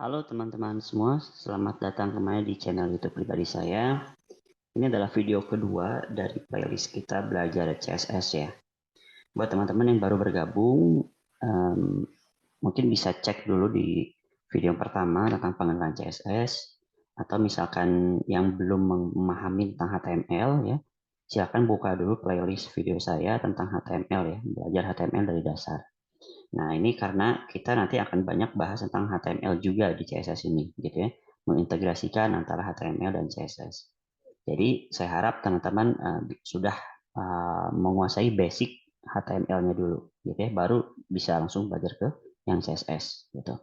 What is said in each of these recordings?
Halo teman-teman semua, selamat datang kembali di channel YouTube pribadi saya. Ini adalah video kedua dari playlist kita belajar CSS ya. Buat teman-teman yang baru bergabung, mungkin bisa cek dulu di video yang pertama tentang pengenalan CSS, atau misalkan yang belum memahami tentang HTML ya, silakan buka dulu playlist video saya tentang HTML ya, belajar HTML dari dasar. Nah, ini karena kita nanti akan banyak bahas tentang HTML juga di CSS ini, gitu ya, mengintegrasikan antara HTML dan CSS. Jadi, saya harap teman-teman sudah menguasai basic HTML-nya dulu, gitu ya, baru bisa langsung belajar ke yang CSS, gitu.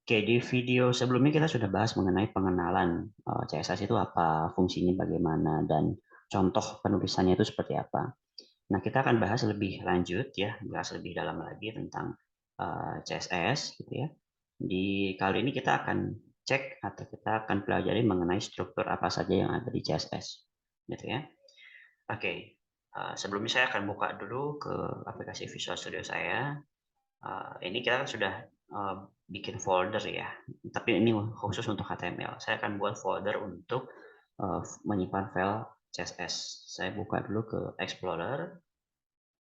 Oke, di video sebelumnya kita sudah bahas mengenai pengenalan CSS itu apa, fungsinya bagaimana, dan contoh penulisannya itu seperti apa. Nah, kita akan bahas lebih lanjut ya, bahas lebih dalam lagi tentang CSS gitu ya. Di kali ini kita akan cek atau kita akan pelajari mengenai struktur apa saja yang ada di CSS gitu ya. Oke, sebelumnya saya akan buka dulu ke aplikasi Visual Studio saya. Ini kita kan sudah bikin folder ya, tapi ini khusus untuk HTML. Saya akan buat folder untuk menyimpan file CSS. Saya buka dulu ke Explorer.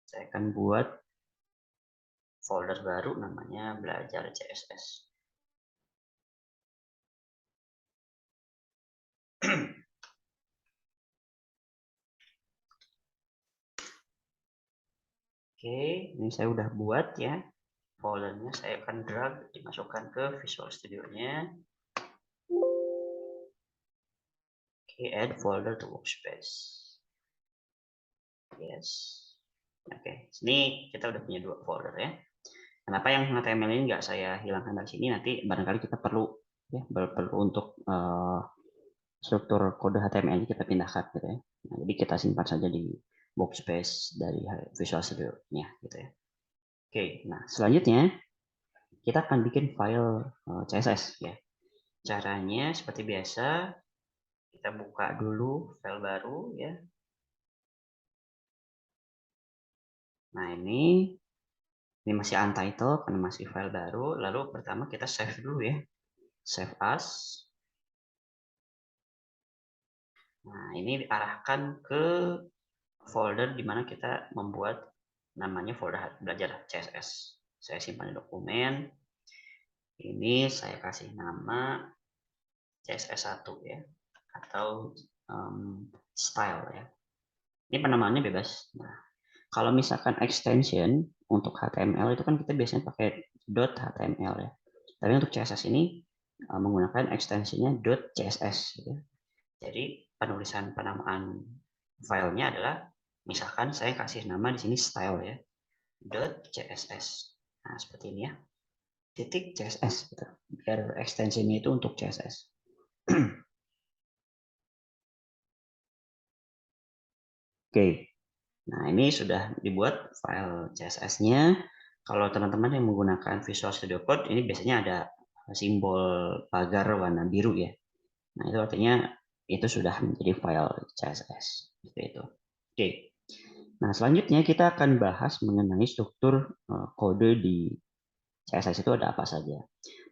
Saya akan buat folder baru namanya belajar CSS. Oke, ini saya udah buat ya foldernya. Saya akan drag dimasukkan ke Visual Studio-nya. Oke, add folder to workspace. Yes. Oke, sini kita udah punya 2 folder ya. Kenapa yang HTML ini nggak saya hilangkan dari sini? Nanti barangkali kita perlu ya, perlu untuk struktur kode HTML ini kita pindahkan gitu ya. Nah, jadi kita simpan saja di workspace dari Visual Studio-nya gitu ya. Oke, nah selanjutnya kita akan bikin file CSS ya. Caranya seperti biasa, kita buka dulu file baru ya. Nah, ini masih untitled karena masih file baru. Lalu pertama kita save dulu ya. Save as. Nah, ini diarahkan ke folder di mana kita membuat namanya folder belajar CSS. Saya simpan di dokumen. Ini saya kasih nama CSS1 ya, atau style ya. Ini penamaannya bebas. Nah, kalau misalkan extension untuk HTML itu kan kita biasanya pakai .html ya. Tapi untuk CSS ini menggunakan ekstensinya .css. Gitu. Jadi penulisan penamaan filenya adalah misalkan saya kasih nama di sini style ya, .css. Nah seperti ini ya, titik CSS gitu. Biar ekstensinya itu untuk CSS. Oke, nah ini sudah dibuat file CSS-nya. Kalau teman-teman yang menggunakan Visual Studio Code, ini biasanya ada simbol pagar warna biru ya. Nah itu artinya itu sudah menjadi file CSS. Seperti itu. Oke, nah selanjutnya kita akan bahas mengenai struktur kode di CSS itu ada apa saja.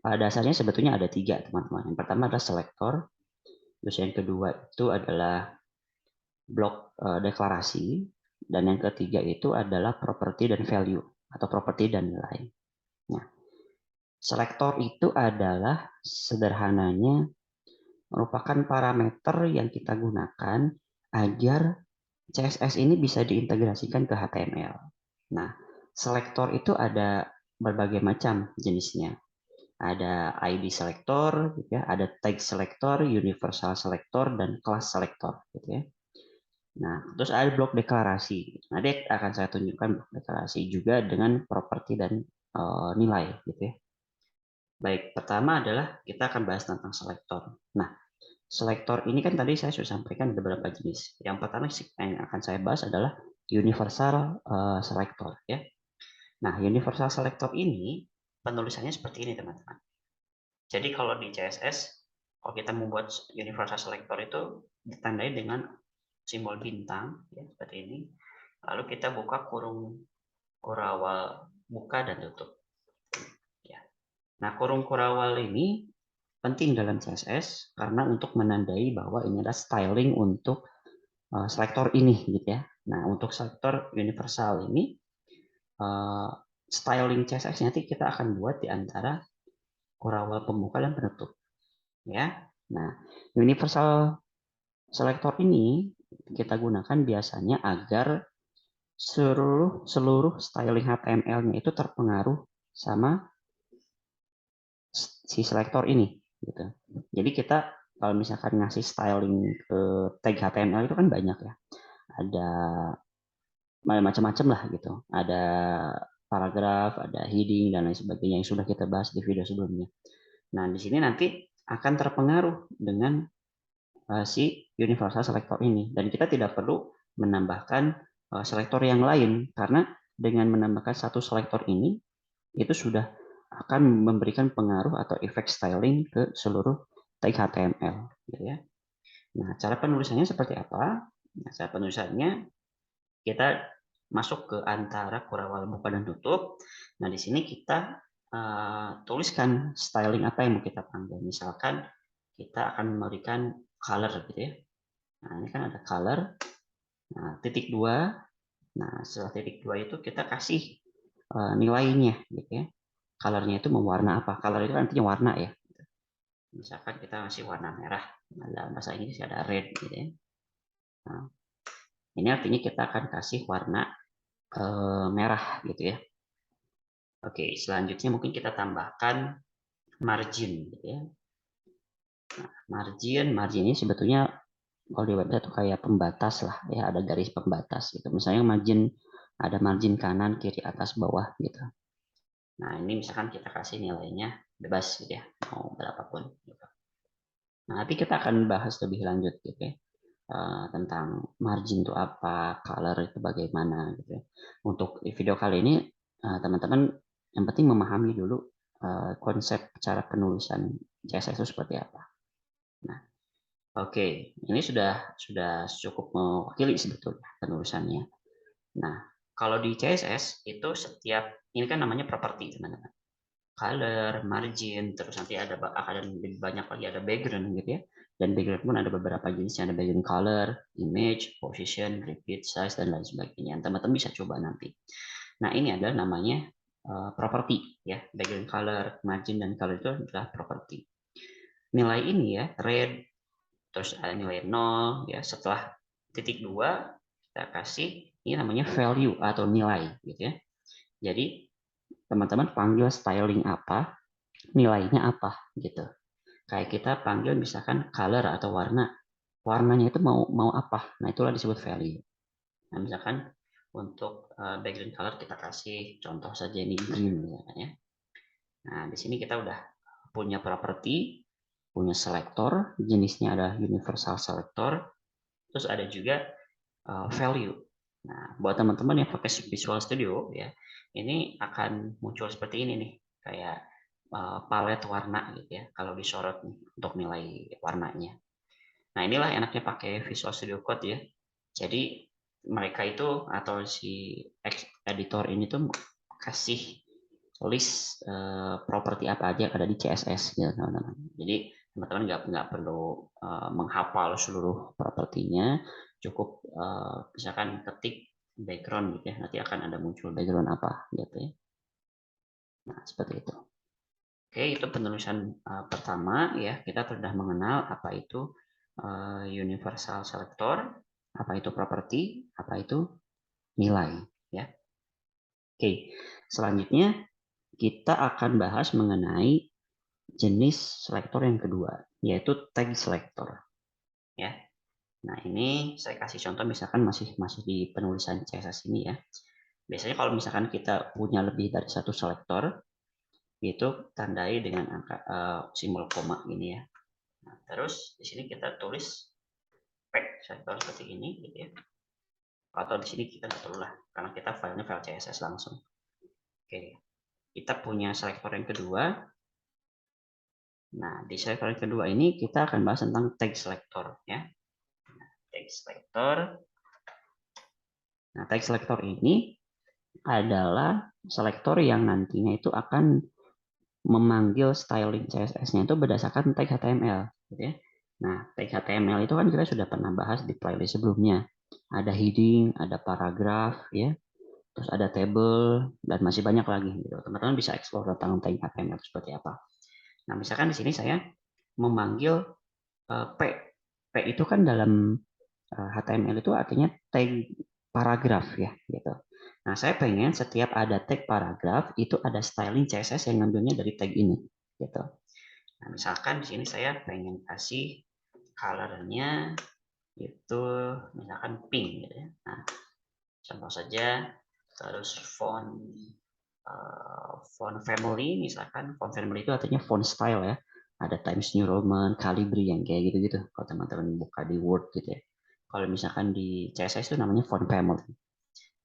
Pada dasarnya sebetulnya ada 3 teman-teman. Yang pertama adalah selector, terus yang kedua itu adalah blok deklarasi, dan yang ketiga itu adalah property dan value atau property dan nilai. Nah, selektor itu adalah sederhananya merupakan parameter yang kita gunakan agar CSS ini bisa diintegrasikan ke HTML. Nah, selektor itu ada berbagai macam jenisnya. Ada ID selector, gitu ya, ada tag selector, universal selector, dan class selector, gitu ya. Nah, terus ada blok deklarasi. Nanti akan saya tunjukkan blok deklarasi juga dengan properti dan nilai, gitu ya. Baik, pertama adalah kita akan bahas tentang selektor. Nah, selektor ini kan tadi saya sudah sampaikan ada beberapa jenis. Yang pertama yang akan saya bahas adalah universal selector, ya. Nah, universal selector ini penulisannya seperti ini, teman-teman. Jadi kalau di CSS, kalau kita membuat universal selector itu ditandai dengan simbol bintang ya seperti ini. Lalu kita buka kurung awal buka dan tutup. Ya. Nah, kurung kurawal ini penting dalam CSS karena untuk menandai bahwa ini adalah styling untuk selektor ini gitu ya. Nah, untuk selektor universal ini styling CSS nanti kita akan buat di antara kurawal pembuka dan penutup ya. Nah, universal selector ini kita gunakan biasanya agar seluruh styling HTML-nya itu terpengaruh sama si selektor ini gitu. Jadi kita kalau misalkan ngasih styling ke tag HTML itu kan banyak ya. Ada macam-macam lah gitu. Ada paragraf, ada heading dan lain sebagainya yang sudah kita bahas di video sebelumnya. Nah, di sini nanti akan terpengaruh dengan si universal selector ini dan kita tidak perlu menambahkan selektor yang lain karena dengan menambahkan satu selektor ini itu sudah akan memberikan pengaruh atau efek styling ke seluruh tag HTML gitu ya. Nah, cara penulisannya seperti apa? Nah, cara penulisannya kita masuk ke antara kurawal buka dan tutup. Nah, di sini kita tuliskan styling apa yang mau kita panggil. Misalkan kita akan memberikan color gitu ya. Nah, ini kan ada color. Nah, titik 2. Nah, setelah titik 2 itu kita kasih nilainya gitu ya. Colornya itu mau warna apa? Color itu artinya warna ya. Misalkan kita kasih warna merah. Nah, dalam bahasa Inggris ada red gitu ya. Nah, ini artinya kita akan kasih warna merah gitu ya. Oke, selanjutnya mungkin kita tambahkan margin gitu ya. Nah, margin ini sebetulnya kalau di website itu kayak pembatas lah ya, ada garis pembatas gitu. Misalnya ada margin kanan, kiri, atas, bawah gitu. Nah, ini misalkan kita kasih nilainya bebas gitu ya, mau berapapun gitu. Nah, nanti kita akan bahas lebih lanjut gitu ya. Tentang margin itu apa, color itu bagaimana gitu ya. Untuk video kali ini teman-teman yang penting memahami dulu konsep cara penulisan CSS itu seperti apa. Nah, oke, ini sudah cukup mewakili sebetulnya penulisannya. Nah, kalau di CSS itu setiap ini kan namanya properti teman-teman. Color, margin, terus nanti akan lebih banyak lagi ada background gitu ya. Dan background pun ada beberapa jenisnya, ada background color, image, position, repeat, size, dan lain sebagainya. Teman-teman bisa coba nanti. Nah, ini adalah namanya property ya. Background color, margin, dan color itu adalah property. Nilai ini ya, red, terus ada nilai 0 ya. Setelah titik 2 kita kasih ini namanya value atau nilai gitu ya. Jadi teman-teman panggil styling apa, nilainya apa gitu. Kayak kita panggil misalkan color atau warna. Warnanya itu mau apa? Nah, itulah disebut value. Nah, misalkan untuk background color kita kasih contoh saja ini green misalkan ya. Nah, di sini kita udah punya properti, punya selector, jenisnya ada universal selector, terus ada juga value. Nah, buat teman-teman yang pakai Visual Studio ya, ini akan muncul seperti ini nih, kayak palet warna gitu ya, kalau disorot nih untuk nilai warnanya. Nah, inilah enaknya pakai Visual Studio Code ya. Jadi mereka itu atau si editor ini tuh kasih list properti apa aja yang ada di CSS gitu teman-teman. Jadi teman-teman nggak perlu menghafal seluruh propertinya, cukup misalkan ketik background gitu ya, nanti akan ada muncul background apa gitu ya. Nah, seperti itu. Oke, itu penulisan pertama ya. Kita sudah mengenal apa itu universal selector, apa itu property, apa itu nilai ya. Oke, selanjutnya kita akan bahas mengenai jenis selektor yang kedua, yaitu tag selector ya. Nah, ini saya kasih contoh misalkan masih di penulisan CSS ini ya. Biasanya kalau misalkan kita punya lebih dari satu selektor, itu tandai dengan angka simbol koma ini ya. Nah, terus di sini kita tulis pack selektor seperti ini gitu ya. Atau di sini kita nggak perlu lah, karena kita filenya file CSS langsung. Oke, kita punya selektor yang kedua. Nah, di selektor yang kedua ini kita akan bahas tentang tag selector ya. Tag selector. Nah, tag selector ini adalah selektor yang nantinya itu akan memanggil styling CSS-nya itu berdasarkan tag HTML, gitu ya. Nah, tag HTML itu kan kita sudah pernah bahas di playlist sebelumnya. Ada heading, ada paragraf, ya, terus ada table, dan masih banyak lagi. Gitu. Teman-teman bisa explore tentang tag HTML itu seperti apa. Nah, misalkan di sini saya memanggil P. P itu kan dalam HTML itu artinya tag paragraf ya, gitu. Nah, saya pengen setiap ada tag paragraf itu ada styling CSS yang ngambilnya dari tag ini, gitu. Nah, misalkan di sini saya pengen kasih colornya itu misalkan pink, gitu ya. Nah, contoh saja, terus font family, misalkan font family itu artinya font style ya. Ada Times New Roman, Calibri yang kayak gitu-gitu. Kalau teman-teman buka di Word gitu ya. Kalau misalkan di CSS itu namanya font family.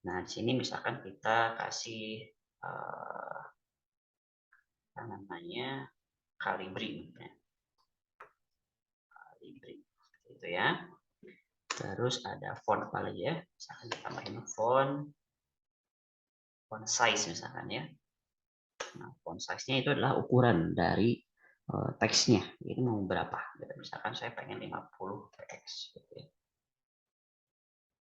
Nah, di sini misalkan kita kasih apa namanya Calibri, ya. Calibri, gitu ya. Terus ada font apa lagi ya? Misalkan tambahin font size misalkan ya. Nah, font size-nya itu adalah ukuran dari teksnya. Ini mau berapa? Misalkan saya pengen 50 px. Gitu ya.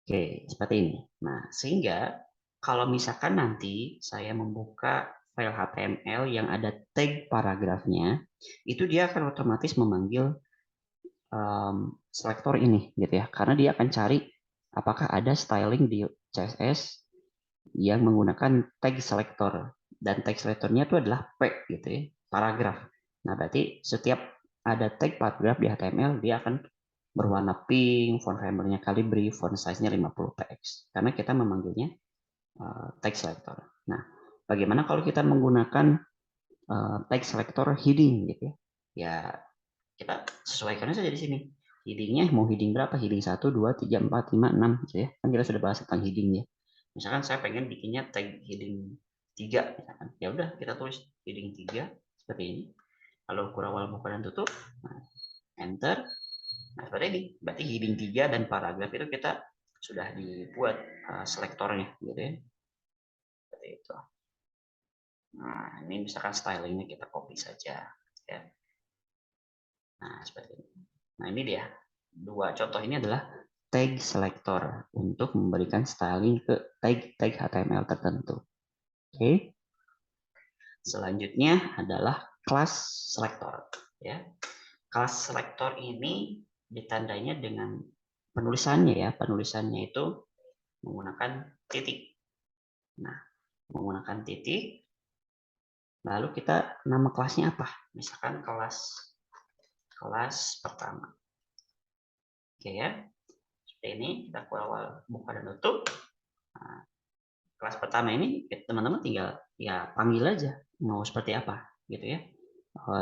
Oke, seperti ini. Nah, sehingga kalau misalkan nanti saya membuka file HTML yang ada tag paragrafnya, itu dia akan otomatis memanggil selektor ini, gitu ya. Karena dia akan cari apakah ada styling di CSS yang menggunakan tag selector, dan tag selectornya itu adalah P, gitu ya, paragraf. Nah, berarti setiap ada tag paragraf di HTML dia akan berwarna pink, font family-nya Calibri, font size-nya 50 px karena kita memanggilnya tag selector. Nah, bagaimana kalau kita menggunakan tag selector heading, gitu ya? Ya, kita sesuaikan saja di sini. Headingnya mau heading berapa? Heading 1, 2, 3, 4, 5, 6 gitu ya. Kan kita sudah bahas tentang heading ya. Misalkan saya pengen bikinnya tag heading 3 misalkan. Ya udah, kita tulis heading 3 seperti ini. Kalau ukuran awal buka dan tutup, nah, enter. Nah, seperti ini. Berarti heading 3 dan paragraf itu kita sudah dibuat selektornya gitu ya. Seperti itu. Nah, ini misalkan stylingnya kita copy saja ya. Nah, seperti ini. Nah, ini dia. Dua contoh ini adalah tag selector untuk memberikan styling ke tag HTML tertentu. Oke. Selanjutnya adalah class selector ya. Class selector ini ditandainya dengan penulisannya ya. Penulisannya itu menggunakan titik. Nah, menggunakan titik lalu kita nama kelasnya apa? Misalkan kelas pertama. Oke ya. Seperti ini kita awal buka dan tutup. Nah, kelas pertama ini teman-teman tinggal ya panggil aja mau seperti apa gitu ya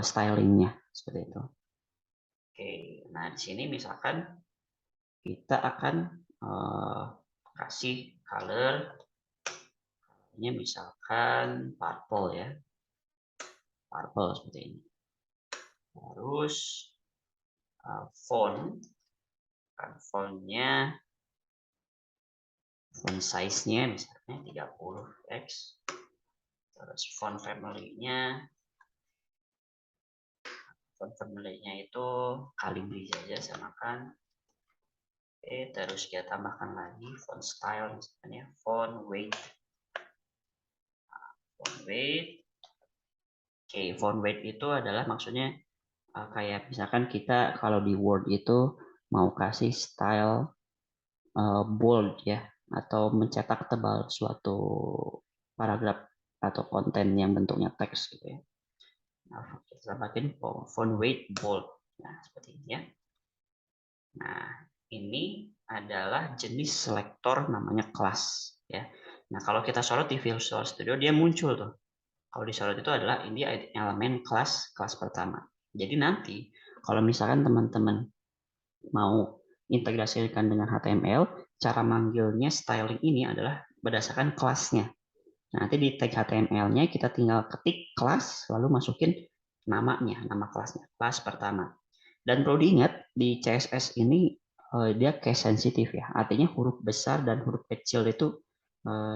stylingnya seperti itu. Oke, nah di sini misalkan kita akan kasih color ini misalkan purple ya, purple seperti ini. Terus fontnya font size-nya misalnya 30x. Terus font family-nya itu Calibri saja samakan. Oke, terus kita tambahkan lagi font style misalnya font weight. Font weight. Oke, font weight itu adalah maksudnya kayak misalkan kita kalau di Word itu mau kasih style bold ya atau mencetak tebal suatu paragraf atau konten yang bentuknya teks gitu ya. Nah, kita tambahkan font weight bold. Nah, seperti ini ya. Nah, ini adalah jenis selektor namanya class ya. Nah, kalau kita sorot di Visual Studio dia muncul tuh. Kalau disorot itu adalah ini elemen kelas pertama. Jadi nanti kalau misalkan teman-teman mau integrasikan dengan HTML, cara manggilnya styling ini adalah berdasarkan kelasnya. Nanti di tag HTML-nya kita tinggal ketik kelas lalu masukin namanya, nama kelasnya, kelas pertama. Dan perlu diingat di CSS ini dia case sensitif ya, artinya huruf besar dan huruf kecil itu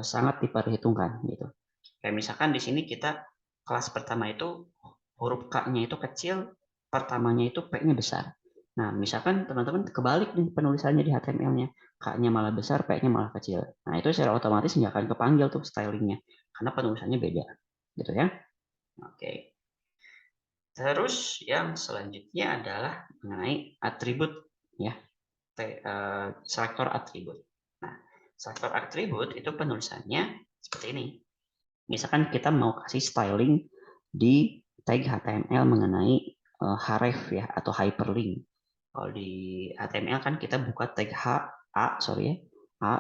sangat diperhitungkan gitu. Kayak misalkan di sini kita kelas pertama itu huruf K-nya itu kecil, pertamanya itu P-nya besar. Nah, misalkan teman-teman kebalik nih penulisannya di HTML-nya, K-nya malah besar, P-nya malah kecil. Nah, itu secara otomatis nggak akan kepanggil tuh stylingnya, karena penulisannya beda, gitu ya. Oke. Terus yang selanjutnya adalah mengenai atribut, ya, selektor atribut. Nah, selektor atribut itu penulisannya seperti ini. Misalkan kita mau kasih styling di tag HTML mengenai href ya atau hyperlink. Kalau di HTML kan kita buka tag A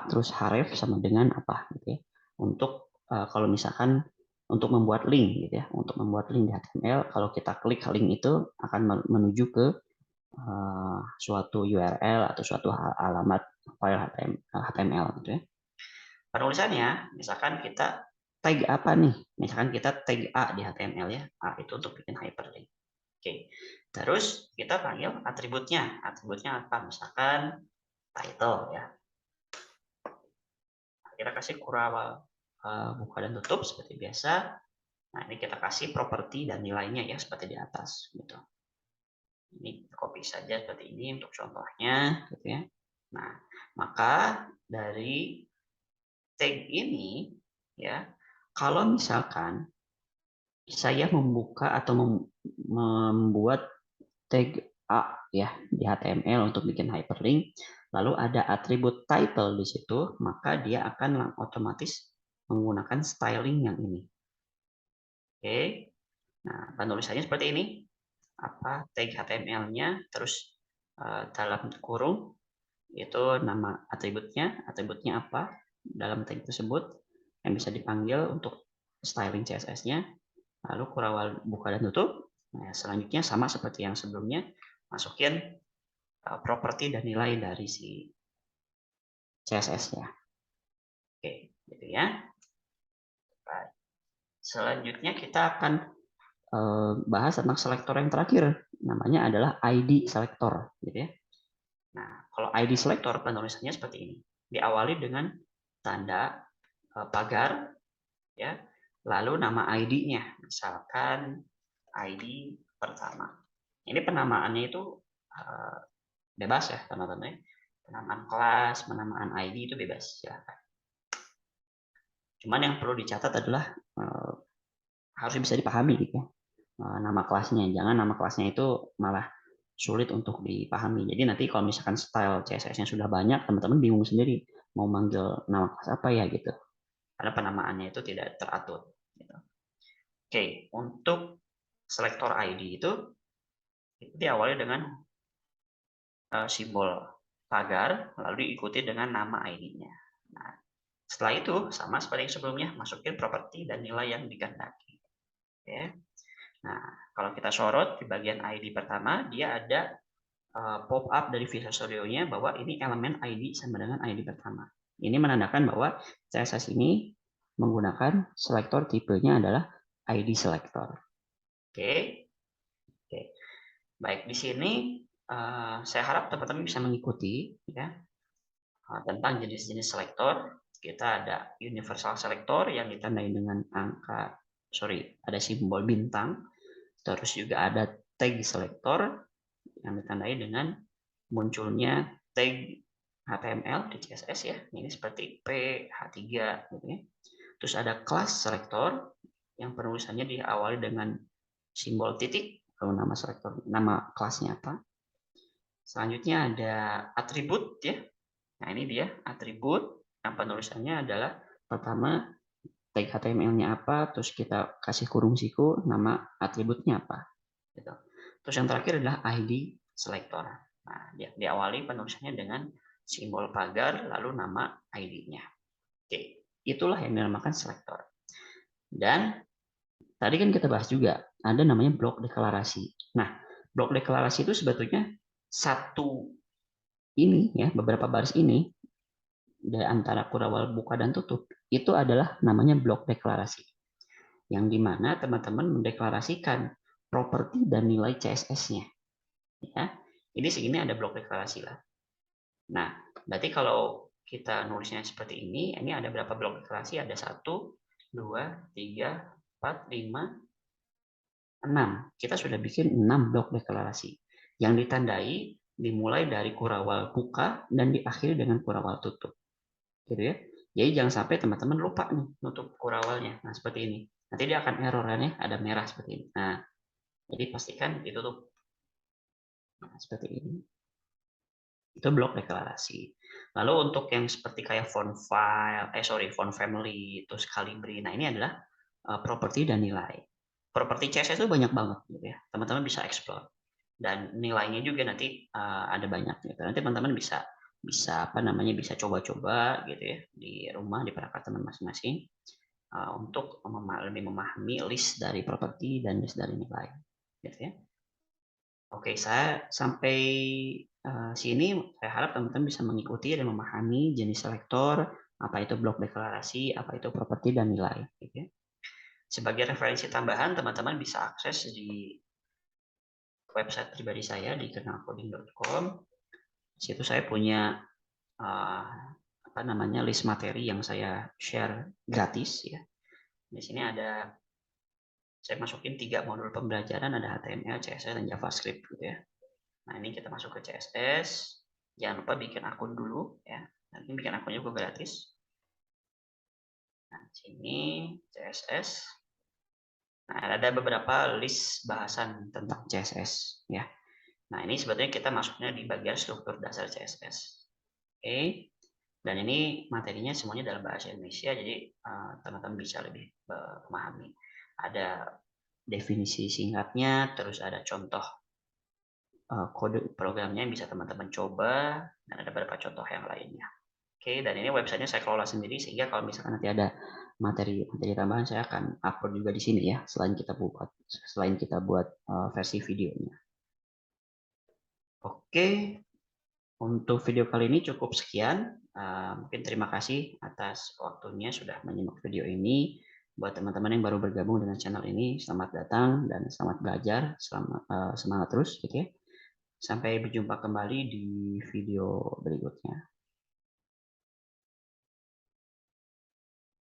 terus href sama dengan apa gitu ya. Untuk kalau misalkan untuk membuat link gitu ya, untuk membuat link di HTML kalau kita klik link itu akan menuju ke suatu URL atau suatu alamat file HTML gitu ya. Penulisannya, misalkan kita tag apa nih? Misalkan kita tag A di HTML ya. A itu untuk bikin hyperlink. Oke. Terus kita panggil atributnya. Atributnya apa? Misalkan title ya. Kita kasih kurang buka dan tutup seperti biasa. Nah, ini kita kasih properti dan nilainya ya seperti di atas gitu. Ini copy saja seperti ini untuk contohnya gitu ya. Nah, maka dari tag ini ya, kalau misalkan saya membuka atau membuat tag A ya di HTML untuk bikin hyperlink, lalu ada atribut title di situ, maka dia akan otomatis menggunakan styling yang ini. Oke. Nah, penulisannya seperti ini. Apa tag HTML-nya, terus dalam kurung itu nama atributnya apa dalam tag tersebut yang bisa dipanggil untuk styling CSS-nya, lalu kurang buka dan tutup. Nah, selanjutnya sama seperti yang sebelumnya, masukin properti dan nilai dari si CSS-nya. Oke, gitu ya. Baik. Selanjutnya kita akan bahas tentang selektor yang terakhir, namanya adalah ID selektor, gitu ya. Nah, kalau ID selektor penulisannya seperti ini, diawali dengan tanda pagar, ya, lalu nama ID-nya, misalkan ID pertama. Ini penamaannya itu bebas ya teman-teman. Penamaan kelas, penamaan ID itu bebas silakan. Cuman yang perlu dicatat adalah harus bisa dipahami gitu ya. Nama kelasnya, jangan nama kelasnya itu malah sulit untuk dipahami. Jadi nanti kalau misalkan style CSS-nya sudah banyak, teman-teman bingung sendiri mau manggil nama kelas apa ya gitu. Karena penamaannya itu tidak teratur. Gitu. Oke, untuk selektor ID itu diawali dengan simbol pagar, lalu diikuti dengan nama ID-nya. Nah, setelah itu sama seperti yang sebelumnya, masukin properti dan nilai yang dikehendaki. Oke. Nah, kalau kita sorot di bagian ID pertama, dia ada pop up dari Visual Studio-nya bahwa ini elemen ID sama dengan ID pertama. Ini menandakan bahwa CSS ini menggunakan selektor tipenya adalah ID selector. Oke. Oke. Baik, di sini saya harap teman-teman bisa mengikuti ya tentang jenis-jenis selektor. Kita ada universal selector yang ditandai dengan ada simbol bintang. Terus juga ada tag selector yang ditandai dengan munculnya tag HTML di CSS ya. Ini seperti P, H3 gitu ya. Terus ada class selector yang penulisannya diawali dengan simbol titik, kalau nama selector, nama kelasnya apa. Selanjutnya ada atribut ya. Nah, ini dia atribut yang penulisannya adalah pertama tag HTML-nya apa, terus kita kasih kurung siku, nama atributnya apa. Gitu. Terus yang terakhir adalah ID selector. Nah, diawali penulisannya dengan simbol pagar, lalu nama ID-nya. Oke, itulah yang dinamakan selector. Dan tadi kan kita bahas juga, ada namanya blok deklarasi. Nah, blok deklarasi itu sebetulnya satu ini ya, beberapa baris ini dari antara kurawal buka dan tutup itu adalah namanya blok deklarasi, yang dimana teman-teman mendeklarasikan properti dan nilai CSS-nya. Ya, ini segini ada blok deklarasi lah. Nah, berarti kalau kita nulisnya seperti ini ada berapa blok deklarasi? Ada 1, 2, 3, 4, 5, 6. Kita sudah bikin 6 blok deklarasi yang ditandai dimulai dari kurawal buka dan diakhiri dengan kurawal tutup, gitu ya. Jadi jangan sampai teman-teman lupa nih nutup kurawalnya. Nah, seperti ini. Nanti dia akan error kan ya, ada merah seperti ini. Nah, jadi pastikan ditutup. Nah, seperti ini. Itu blok deklarasi. Lalu untuk yang seperti kayak font family, terus Calibri. Nah, ini adalah properti dan nilai. Properti CSS itu banyak banget gitu ya. Teman-teman bisa explore. Dan nilainya juga nanti ada banyak gitu. Nanti teman-teman bisa bisa apa namanya bisa coba-coba gitu ya di rumah di perangkat teman masing-masing untuk lebih memahami list dari properti dan list dari nilai gitu ya. Oke, saya sampai sini saya harap teman-teman bisa mengikuti dan memahami jenis selektor, apa itu blok deklarasi, apa itu properti dan nilai, gitu ya. Sebagai referensi tambahan, teman-teman bisa akses di website pribadi saya di kenalcoding.com. Di situ saya punya apa namanya list materi yang saya share gratis ya. Di sini ada saya masukin 3 modul pembelajaran, ada HTML, CSS, dan JavaScript gitu ya. Nah, ini kita masuk ke CSS. Jangan lupa bikin akun dulu ya. Nanti bikin akunnya juga gratis. Nah, sini CSS. Nah, ada beberapa list bahasan tentang CSS ya. Nah, ini sebetulnya kita masuknya di bagian struktur dasar CSS. Oke. Dan ini materinya semuanya dalam bahasa Indonesia, jadi teman-teman bisa lebih memahami. Ada definisi singkatnya, terus ada contoh kode programnya yang bisa teman-teman coba, dan ada beberapa contoh yang lainnya. Oke, dan ini websitenya saya kelola sendiri, sehingga kalau misalkan nanti ada materi tambahan, saya akan upload juga di sini ya, selain kita buat versi videonya. Oke, untuk video kali ini cukup sekian. Mungkin terima kasih atas waktunya sudah menyimak video ini. Buat teman-teman yang baru bergabung dengan channel ini, selamat datang dan selamat belajar, semangat terus gitu ya. Sampai berjumpa kembali di video berikutnya.